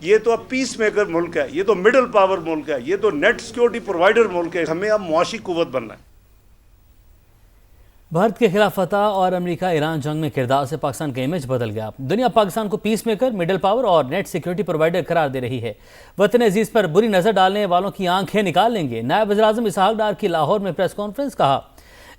یہ تو اب پیس میکر ملک ہے, یہ تو مڈل پاور ملک ہے, یہ تو نیٹ سیکیورٹی پرووائڈر ملک ہے. ہمیں اب معاشی قوت بننا ہے. بھارت کے خلاف فتح اور امریکہ ایران جنگ میں کردار سے پاکستان کا امیج بدل گیا. دنیا پاکستان کو پیس میکر, مڈل پاور اور نیٹ سیکیورٹی پرووائڈر قرار دے رہی ہے. وطن عزیز پر بری نظر ڈالنے والوں کی آنکھیں نکال لیں گے. نائب وزیراعظم اسحاق ڈار کی لاہور میں پریس کانفرنس. کہا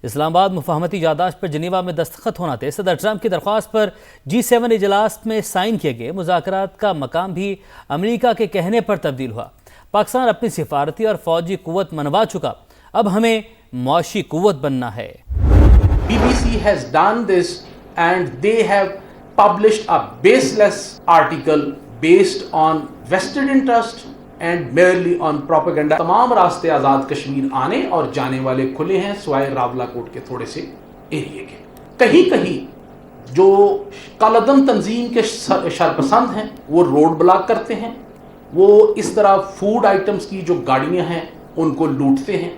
اسلام آباد مفاہمتی یادداشت پر جنیوا میں دستخط ہونا تھے. صدر ٹرمپ کی درخواست پر G7 اجلاس میں سائن کیے گئے. مذاکرات کا مقام بھی امریکہ کے کہنے پر تبدیل ہوا. پاکستان اپنی سفارتی اور فوجی قوت منوا چکا, اب ہمیں معاشی قوت بننا ہے. BBC has done this and they have published a baseless article based on vested interest and merely on propaganda. تمام راستے آزاد کشمیر آنے اور جانے والے کھلے ہیں سوائے راولا کوٹ کے تھوڑے سے ایریے کے. کہیں کہیں جو کالعدم تنظیم کے شرپسند ہیں وہ روڈ بلاک کرتے ہیں, وہ اس طرح فوڈ آئٹمز کی جو گاڑیاں ہیں ان کو لوٹتے ہیں.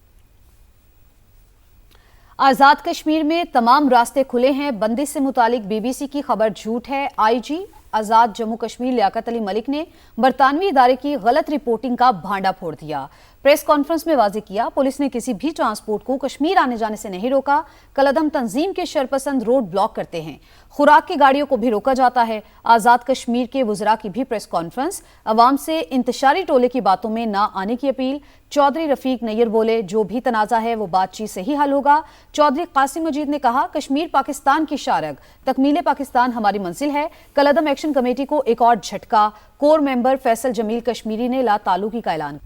آزاد کشمیر میں تمام راستے کھلے ہیں, بندش سے متعلق BBC کی خبر جھوٹ ہے. IG آزاد جموں کشمیر لیاقت علی ملک نے برطانوی ادارے کی غلط رپورٹنگ کا بھانڈا پھوڑ دیا. پریس کانفرنس میں واضح کیا پولیس نے کسی بھی ٹرانسپورٹ کو کشمیر آنے جانے سے نہیں روکا. کالعدم تنظیم کے شرپسند روڈ بلاک کرتے ہیں. خوراک کی گاڑیوں کو بھی روکا جاتا ہے. آزاد کشمیر کے وزراء کی بھی پریس کانفرنس. عوام سے انتشاری ٹولے کی باتوں میں نہ آنے کی اپیل. چودھری رفیق نیر بولے جو بھی تنازع ہے وہ بات چیت سے ہی حل ہوگا. چودھری قاسم مجید نے کہا کشمیر پاکستان کی شارگ, تکمیل پاکستان ہماری منزل ہے. کالعدم ایکشن کمیٹی کو ایک اور جھٹکا. کور ممبر فیصل جمیل کشمیری نے لا تعلقی کا اعلان.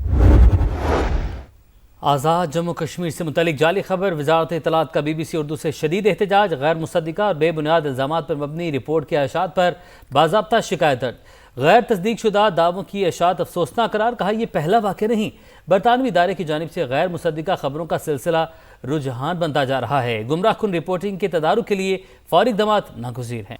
آزاد جموں کشمیر سے متعلق جعلی خبر. وزارت اطلاعات کا BBC اردو سے شدید احتجاج. غیر مصدقہ اور بے بنیاد الزامات پر مبنی رپورٹ کے اشاعت پر باضابطہ شکایت درج. غیر تصدیق شدہ دعووں کی اشاعت افسوسناک قرار. کہا یہ پہلا واقعہ نہیں, برطانوی ادارے کی جانب سے غیر مصدقہ خبروں کا سلسلہ رجحان بنتا جا رہا ہے. گمراہ کن رپورٹنگ کے تدارک کے لیے فوری اقدامات ناگزیر ہیں.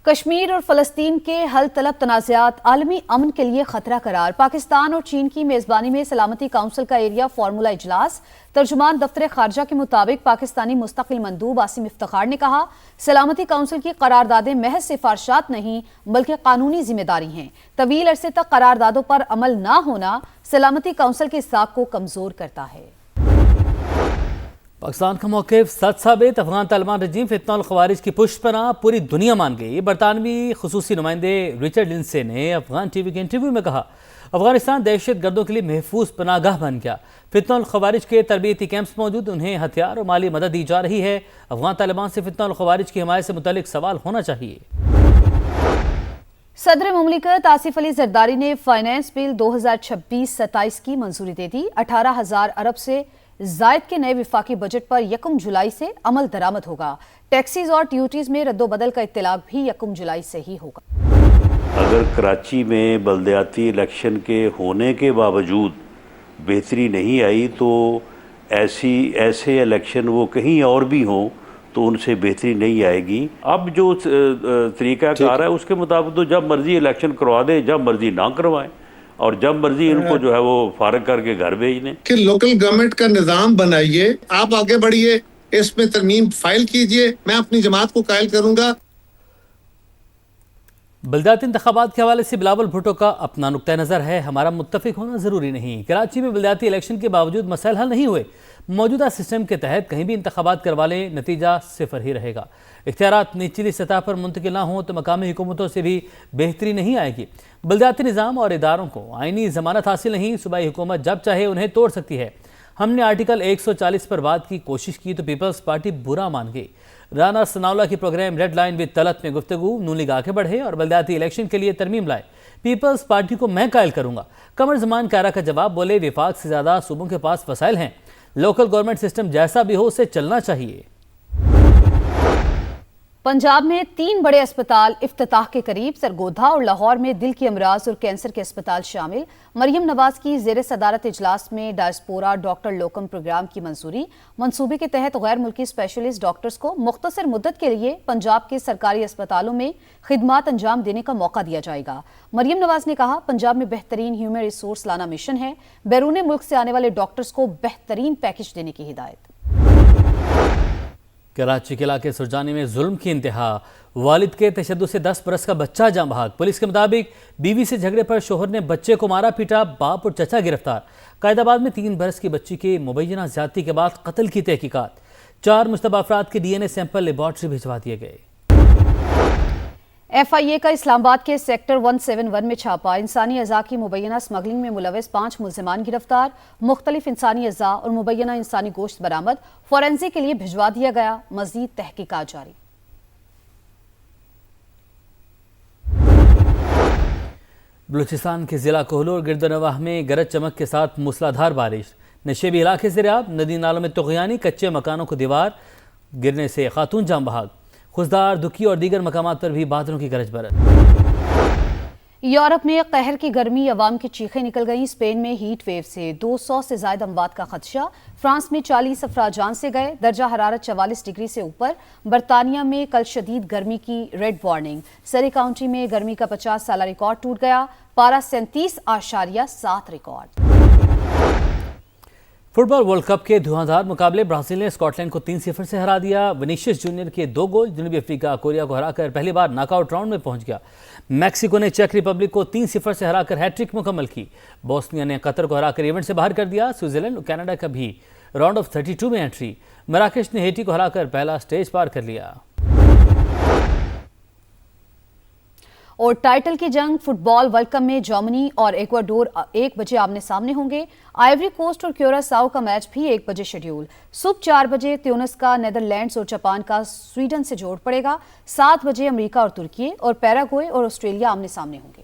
کشمیر اور فلسطین کے حل طلب تنازعات عالمی امن کے لیے خطرہ قرار. پاکستان اور چین کی میزبانی میں سلامتی کونسل کا ایریا فارمولہ اجلاس. ترجمان دفتر خارجہ کے مطابق پاکستانی مستقل مندوب عاصم افتخار نے کہا سلامتی کونسل کی قراردادیں محض سفارشات نہیں بلکہ قانونی ذمہ داری ہیں. طویل عرصے تک قراردادوں پر عمل نہ ہونا سلامتی کونسل کی ساکھ کو کمزور کرتا ہے. پاکستان کا موقف سچ ثابت. افغان طالبان رجیم فتنہ الخوارج کی پشت پناہ پوری دنیا مان گئی. برطانوی خصوصی نمائندے رچرڈ لنسے نے افغان ٹی وی کے انٹرویو میں کہا افغانستان دہشت گردوں کے لیے محفوظ پناہ گاہ بن گیا. فتنہ الخوارج کے تربیتی کیمپس موجود, انہیں ہتھیار اور مالی مدد دی جا رہی ہے. افغان طالبان سے فتنہ الخوارج کی حمایت سے متعلق سوال ہونا چاہیے. صدر مملکت آصف علی زرداری نے فائنانس بل 2026-27 کی منظوری دے دی. 18,000 ارب سے زائد کے نئے وفاقی بجٹ پر 1 جولائی سے عمل درآمد ہوگا. ٹیکسیز اور ڈیوٹیز میں رد و بدل کا اطلاق بھی 1 جولائی سے ہی ہوگا. اگر کراچی میں بلدیاتی الیکشن کے ہونے کے باوجود بہتری نہیں آئی تو ایسے الیکشن وہ کہیں اور بھی ہوں تو ان سے بہتری نہیں آئے گی. اب جو طریقہ کار ہے اس کے مطابق تو جب مرضی الیکشن کروا دیں, جب مرضی نہ کروائیں, اور جب مرضی ان کو جو ہے وہ فارغ کر کے گھر بھیج دیں. کہ لوکل گورنمنٹ کا نظام بنائیے, آپ آگے بڑھیے, اس میں ترمیم فائل کیجئے. میں اپنی جماعت کو قائل کروں گا. بلدیاتی انتخابات کے حوالے سے بلاول بھٹو کا اپنا نقطہ نظر ہے. ہمارا متفق ہونا ضروری نہیں. کراچی میں بلدیاتی الیکشن کے باوجود مسائل حل نہیں ہوئے. موجودہ سسٹم کے تحت کہیں بھی انتخابات کروا لیں نتیجہ صفر ہی رہے گا. اختیارات نچلی سطح پر منتقل نہ ہوں تو مقامی حکومتوں سے بھی بہتری نہیں آئے گی. بلدیاتی نظام اور اداروں کو آئینی ضمانت حاصل نہیں. صوبائی حکومت جب چاہے انہیں توڑ سکتی ہے. ہم نے آرٹیکل 140 پر بات کی کوشش کی تو پیپلز پارٹی برا مان گئی. رانا ثناءاللہ کی program red line with Talat میں گفتگو. نون لیگ آگے بڑھے اور بلدیاتی الیکشن کے لیے ترمیم لائے. پیپلز پارٹی کو میں قائل کروں گا. قمر زمان کائرہ کا جواب. بولے وفاق سے زیادہ صوبوں کے پاس وسائل ہیں. لوکل گورنمنٹ سسٹم جیسا بھی ہو اسے چلنا چاہیے. پنجاب میں 3 بڑے اسپتال افتتاح کے قریب. سرگودھا اور لاہور میں دل کی امراض اور کینسر کے اسپتال شامل. مریم نواز کی زیر صدارت اجلاس میں ڈائسپورا ڈاکٹر لوکم پروگرام کی منظوری. منصوبے کے تحت غیر ملکی اسپیشلسٹ ڈاکٹرز کو مختصر مدت کے لیے پنجاب کے سرکاری اسپتالوں میں خدمات انجام دینے کا موقع دیا جائے گا. مریم نواز نے کہا پنجاب میں بہترین ہیومن ریسورس لانا مشن ہے. بیرون ملک سے آنے والے ڈاکٹرز کو بہترین پیکج دینے کی ہدایت. کراچی کے علاقے سرجانی میں ظلم کی انتہا، والد کے تشدد سے 10 برس کا بچہ جاں بحق۔ پولیس کے مطابق بیوی سے جھگڑے پر شوہر نے بچے کو مارا پیٹا، باپ اور چچا گرفتار۔ قائد آباد میں 3 برس کی بچی کی مبینہ زیادتی کے بعد قتل کی تحقیقات، 4 مشتبہ افراد کے DNA سیمپل لیبارٹری بھجوا دیے گئے۔ FIA کا اسلام آباد کے سیکٹر 171 میں چھاپا، انسانی اعضاء کی مبینہ سمگلنگ میں ملوث 5 ملزمان گرفتار، مختلف انسانی اعضاء اور مبینہ انسانی گوشت برآمد، فورینزک کے لیے بھجوا دیا گیا، مزید تحقیقات جاری۔ بلوچستان کے ضلع کوہلور اور گرد و نواح میں گرج چمک کے ساتھ موسلادھار بارش، نشیبی علاقے زیرآب، ندی نالوں میں طغیانی، کچے مکانوں کو دیوار گرنے سے خاتون جاں بحق، خزدار، دکی اور دیگر مقامات پر بھی بادلوں کی گرج برت۔ یورپ میں قہر کی گرمی، عوام کی چیخیں نکل گئیں، اسپین میں ہیٹ ویو سے 200 سے زائد اموات کا خدشہ، فرانس میں 40 افراد جان سے گئے، درجہ حرارت 44 ڈگری سے اوپر، برطانیہ میں کل شدید گرمی کی ریڈ وارننگ، سری کاؤنٹی میں گرمی کا 50 سالہ ریکارڈ ٹوٹ گیا، پارا 37.7 ریکارڈ۔ فٹ بال ورلڈ کپ کے دھواں مقابلے، برازیل نے اسکاٹ لینڈ کو 3-0 سے ہرا دیا، ونیشیس جونیئر کے 2 گول، جنوبی افریقہ کوریا کو ہرا کر پہلی بار ناک آؤٹ راؤنڈ میں پہنچ گیا، میکسیکو نے چیک ریپبلک کو 3-0 سے ہرا کر ہیٹ ٹرک مکمل کی، بوسنیا نے قطر کو ہرا کر ایونٹ سے باہر کر دیا، سوئٹزرلینڈ اور کینیڈا کا بھی راؤنڈ آف 32 میں انٹری، مراکش نے ہیٹی کو ہرا کر پہلا سٹیج پار کر لیا۔ اور ٹائٹل کی جنگ فٹ بال ورلڈ کپ میں جرمنی اور ایکواڈور 1 بجے آمنے سامنے ہوں گے، آئیوری کوسٹ اور کیوراساؤ کا میچ بھی 1 بجے شیڈیول، صبح 4 بجے تیونس کا نیدرلینڈز اور جاپان کا سویڈن سے جوڑ پڑے گا، 7 بجے امریکہ اور ترکی اور پیراگوئے اور آسٹریلیا آمنے سامنے ہوں گے۔